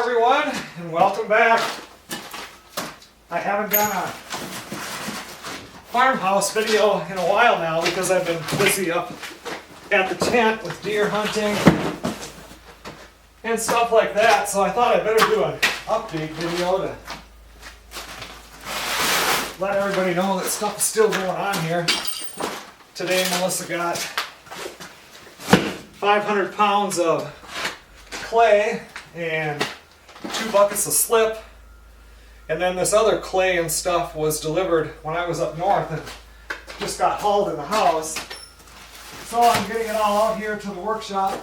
everyone, and welcome back. I haven't done a farmhouse video in a while now because I've been busy up at the tent with deer hunting and stuff like that, so I thought I'd better do an update video to let everybody know that stuff is still going on here. Today Melissa got 500 pounds of clay and 2 buckets of slip, and then this other clay and stuff was delivered when I was up north and just got hauled in the house. So I'm getting it all out here to the workshop.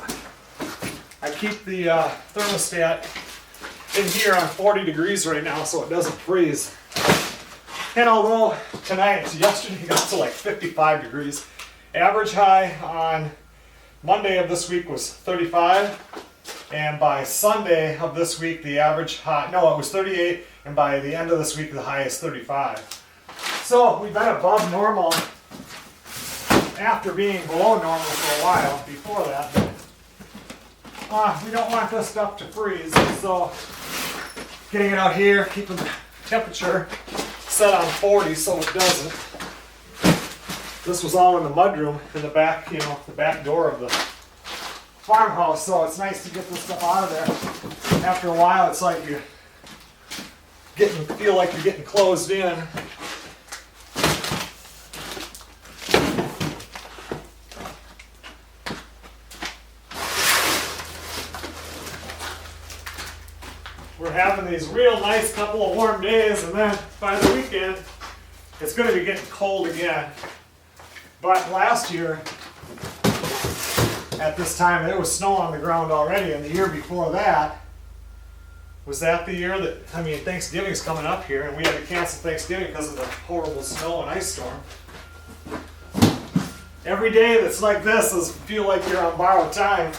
I keep the thermostat in here on 40 degrees right now so it doesn't freeze. And although yesterday got to like 55 degrees, average high on Monday of this week was 35. And by Sunday of this week, the average high, no, it was 38, and by the end of this week, the high is 35. So we've been above normal after being below normal for a while before that. We don't want this stuff to freeze, so getting it out here, keeping the temperature set on 40 so it doesn't. This was all in the mudroom in the back, the back door of the farmhouse, so it's nice to get this stuff out of there. After a while, it's like you feel like you're getting closed in. We're having these real nice couple of warm days, and then by the weekend, it's going to be getting cold again. But last year, at this time, there was snow on the ground already, and the year before that, was that the year that, Thanksgiving's coming up here, and we had to cancel Thanksgiving because of the horrible snow and ice storm. Every day that's like this feel like you're on borrowed time.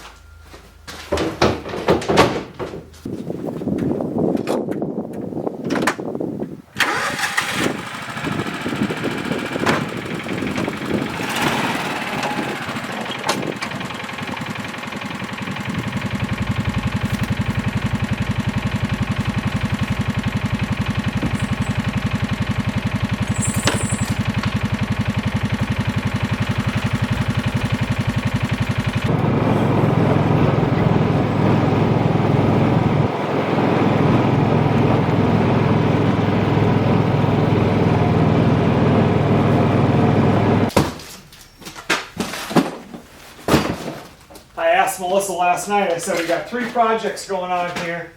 I asked Melissa last night, I said we got 3 projects going on here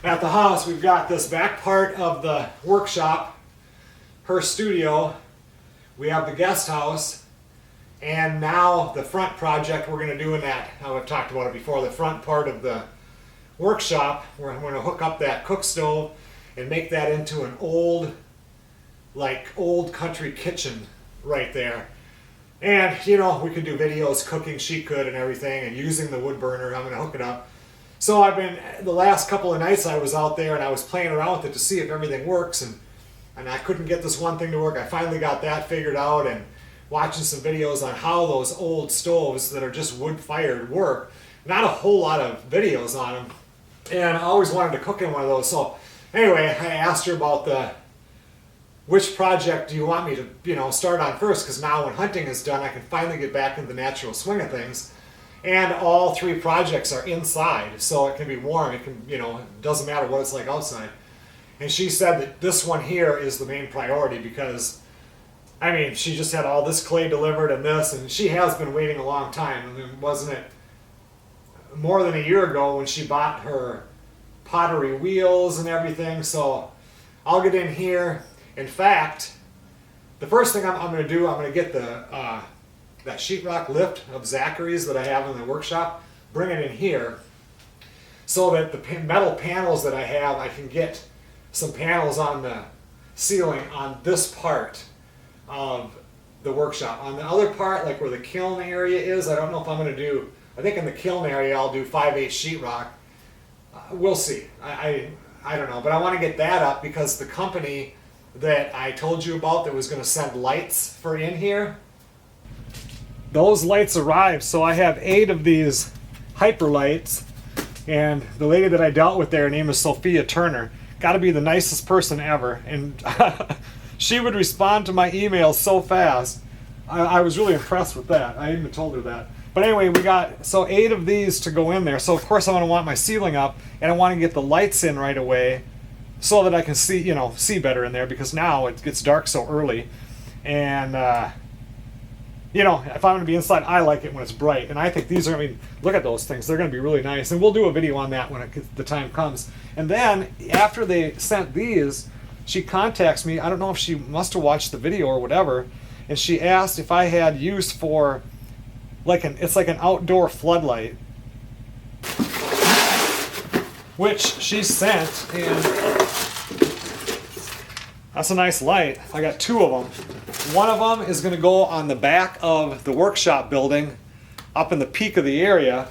at the house. We've got this back part of the workshop, her studio, we have the guest house, and now the front project we're going to do in that, I've talked about it before, the front part of the workshop, we're going to hook up that cook stove and make that into an old country kitchen right there. And, we could do videos cooking, she could, and everything, and using the wood burner. I'm going to hook it up. So the last couple of nights I was out there and I was playing around with it to see if everything works, and I couldn't get this one thing to work. I finally got that figured out, and watching some videos on how those old stoves that are just wood-fired work. Not a whole lot of videos on them, and I always wanted to cook in one of those. So anyway, I asked her about which project do you want me to, start on first? Because now when hunting is done, I can finally get back into the natural swing of things. And all 3 projects are inside, so it can be warm. It can, it doesn't matter what it's like outside. And she said that this one here is the main priority because, she just had all this clay delivered and this, and she has been waiting a long time. Wasn't it more than a year ago when she bought her pottery wheels and everything? So I'll get in here. In fact, the first thing I'm going to do, I'm going to get that sheetrock lift of Zachary's that I have in the workshop, bring it in here so that the metal panels that I have, I can get some panels on the ceiling on this part of the workshop. On the other part, like where the kiln area is, I don't know if I'm going to do, I think in the kiln area I'll do 5/8 sheetrock. We'll see. I don't know, but I want to get that up because the company that I told you about that was going to send lights for in here, those lights arrived. So I have 8 of these hyper lights And the lady that I dealt with there, her name is Sophia Turner. Got to be the nicest person ever. And she would respond to my emails so fast. I was really impressed with that. I even told her that. But anyway, we got 8 of these to go in there. So of course I'm going to want my ceiling up, and I want to get the lights in right away so that I can see better in there, because now it gets dark so early. And if I'm going to be inside, I like it when it's bright. And I think these are, look at those things. They're going to be really nice. And we'll do a video on that when the time comes. And then after they sent these, she contacts me. I don't know if she must have watched the video or whatever. And she asked if I had use for it's like an outdoor floodlight, which she sent, and that's a nice light. I got 2 of them. One of them is going to go on the back of the workshop building up in the peak of the area.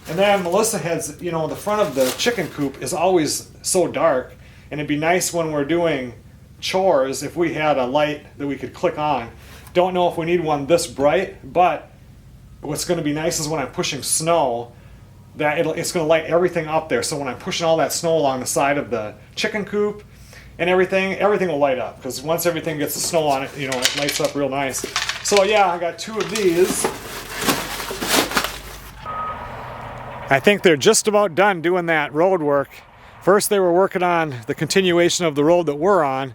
And then Melissa has, the front of the chicken coop is always so dark, and it'd be nice when we're doing chores if we had a light that we could click on. Don't know if we need one this bright, but what's going to be nice is when I'm pushing snow, that it's going to light everything up there. So when I'm pushing all that snow along the side of the chicken coop and everything will light up, because once everything gets the snow on it, it lights up real nice. So yeah, I got 2 of these. I think they're just about done doing that road work. First they were working on the continuation of the road that we're on,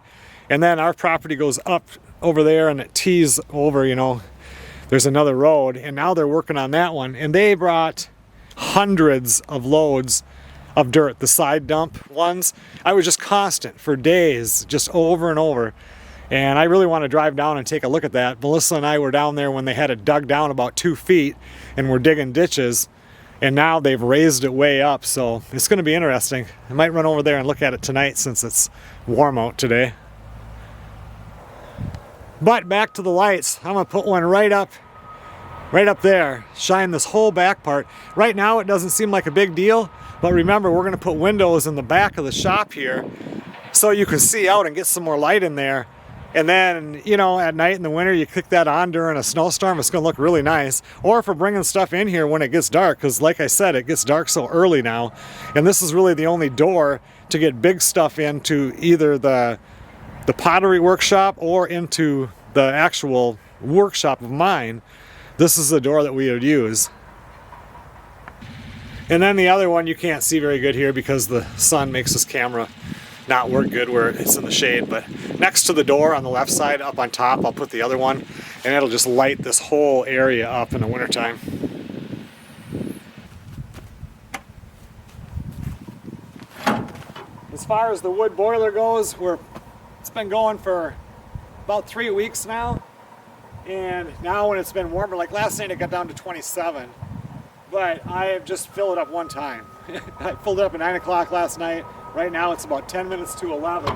and then our property goes up over there and it tees over, there's another road, and now they're working on that one. And they brought hundreds of loads of dirt, the side dump ones. I was just constant for days, just over and over. And I really want to drive down and take a look at that. Melissa and I were down there when they had it dug down about 2 feet and were digging ditches. And now they've raised it way up, so it's going to be interesting. I might run over there and look at it tonight since it's warm out today. But back to the lights. I'm going to put one right up there, shine this whole back part. Right now it doesn't seem like a big deal, but remember, we're going to put windows in the back of the shop here so you can see out and get some more light in there. And then, at night in the winter, you kick that on during a snowstorm, it's going to look really nice. Or if we're bringing stuff in here when it gets dark, because like I said, it gets dark so early now. And this is really the only door to get big stuff into either the pottery workshop or into the actual workshop of mine. This is the door that we would use. And then the other one you can't see very good here because the sun makes this camera not work good where it's in the shade, but next to the door on the left side up on top, I'll put the other one, and it'll just light this whole area up in the wintertime. As far as the wood boiler goes, it's been going for about 3 weeks now, and now when it's been warmer, like last night it got down to 27, but I have just filled it up one time. I filled it up at 9 o'clock last night. Right now it's about 10 minutes to 11.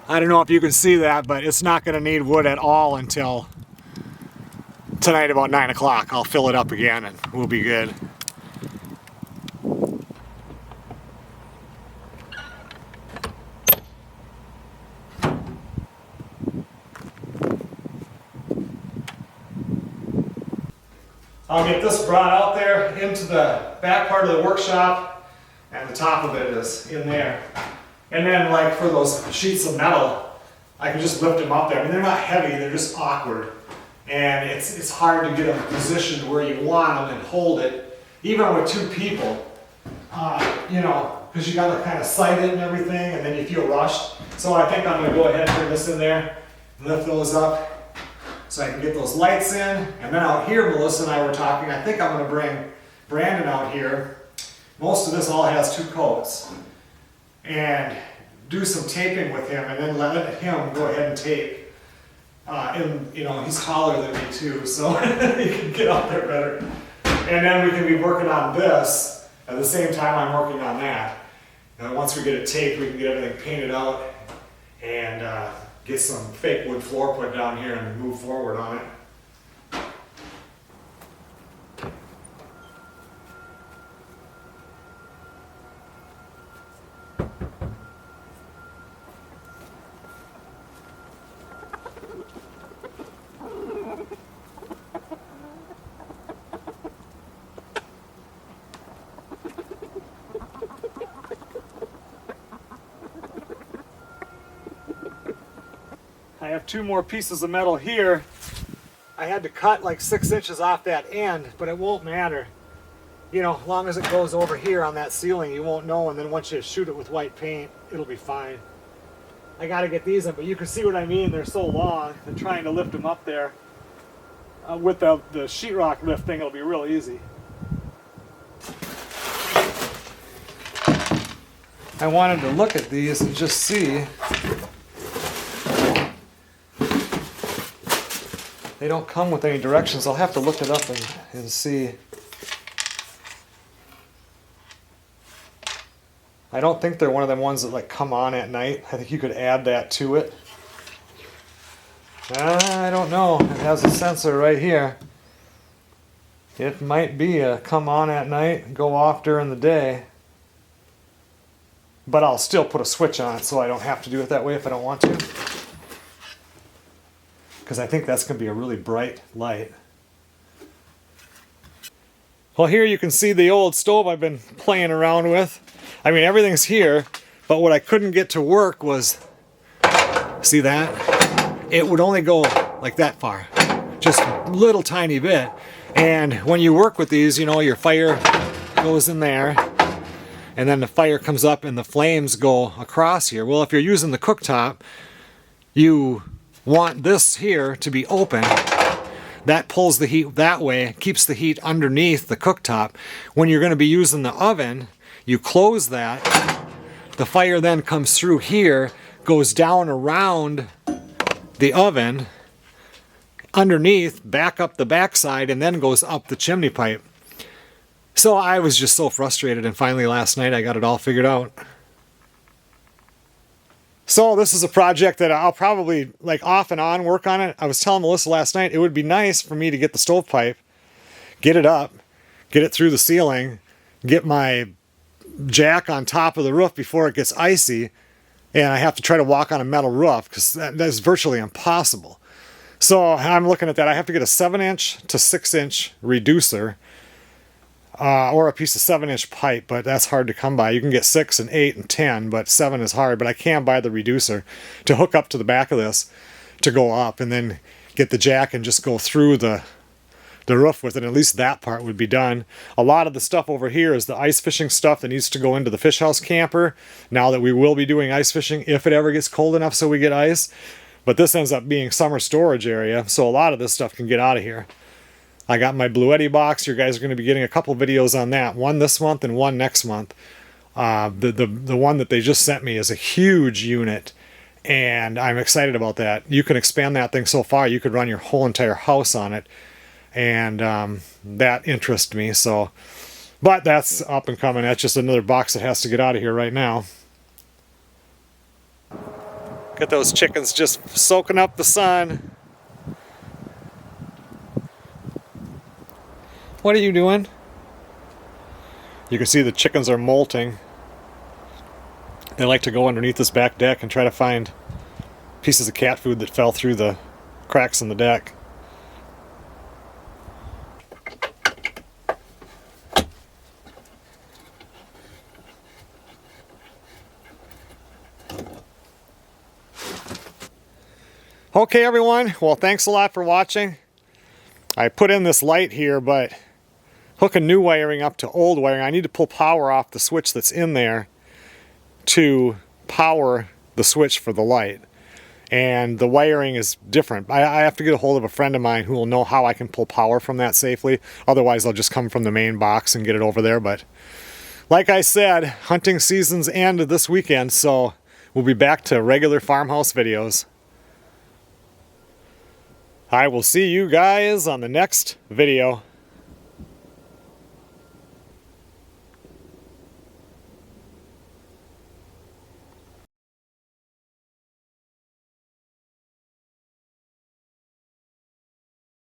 I don't know if you can see that, but it's not going to need wood at all until tonight about 9 o'clock. I'll fill it up again and we'll be good. I'll get this brought out there into the back part of the workshop, and the top of it is in there. And then like for those sheets of metal, I can just lift them up there. I mean, they're not heavy, they're just awkward. And it's hard to get them positioned where you want them and hold it, even with 2 people, because you got to kind of sight it and everything, and then you feel rushed. So I think I'm going to go ahead and bring this in there, lift those up, so I can get those lights in. And then out here, Melissa and I were talking, I think I'm going to bring Brandon out here. Most of this all has 2 coats. And do some taping with him, and then let him go ahead and tape. And he's taller than me too, so he can get out there better. And then we can be working on this at the same time I'm working on that. And once we get it taped, we can get everything painted out and get some fake wood floor put down here and move forward on it. I have 2 more pieces of metal here. I had to cut like 6 inches off that end, but it won't matter. You know, as long as it goes over here on that ceiling, you won't know, and then once you shoot it with white paint, it'll be fine. I gotta get these in, but you can see what I mean. They're so long, and trying to lift them up there with the sheetrock lift thing, it'll be real easy. I wanted to look at these and just see. They don't come with any directions. I'll have to look it up and see. I don't think they're one of them ones that like come on at night. I think you could add that to it. I don't know. It has a sensor right here. It might be a come on at night, go off during the day. But I'll still put a switch on it so I don't have to do it that way if I don't want to. Because I think that's going to be a really bright light. Well, here you can see the old stove I've been playing around with. I mean, everything's here, but what I couldn't get to work was, see that? It would only go like that far, just a little tiny bit. And when you work with these, you know, your fire goes in there, and then the fire comes up and the flames go across here. Well, if you're using the cooktop, you want this here to be open. That pulls the heat that way, keeps the heat underneath the cooktop. When you're going to be using the oven, you close that. The fire then comes through here, goes down around the oven, underneath, back up the backside, and then goes up the chimney pipe. So I was just so frustrated, and finally last night I got it all figured out. So this is a project that I'll probably like off and on work on it. I was telling Melissa last night it would be nice for me to get the stovepipe, get it up, get it through the ceiling, get my jack on top of the roof before it gets icy, and I have to try to walk on a metal roof because that's virtually impossible. So I'm looking at that. I have to get a 7-inch to 6-inch reducer or a piece of 7-inch pipe, but that's hard to come by. You can get 6 and 8 and 10, but 7 is hard. But I can buy the reducer to hook up to the back of this to go up, and then get the jack and just go through the roof with it. At least that part would be done. A lot of the stuff over here is the ice fishing stuff that needs to go into the fish house camper, now that we will be doing ice fishing if it ever gets cold enough so we get ice. But this ends up being summer storage area, so a lot of this stuff can get out of here. I got my Blue Eddy box. You guys are going to be getting a couple videos on that. One this month and one next month. The one that they just sent me is a huge unit, and I'm excited about that. You can expand that thing so far, you could run your whole entire house on it. And that interests me. So, but that's up and coming. That's just another box that has to get out of here right now. Get those chickens just soaking up the sun. What are you doing? You can see the chickens are molting. They like to go underneath this back deck and try to find pieces of cat food that fell through the cracks in the deck. Okay everyone, well thanks a lot for watching. I put in this light here, but hooking new wiring up to old wiring, I need to pull power off the switch that's in there to power the switch for the light. And the wiring is different. I have to get a hold of a friend of mine who will know how I can pull power from that safely. Otherwise I'll just come from the main box and get it over there. But like I said, hunting season's end this weekend, so we'll be back to regular farmhouse videos. I will see you guys on the next video.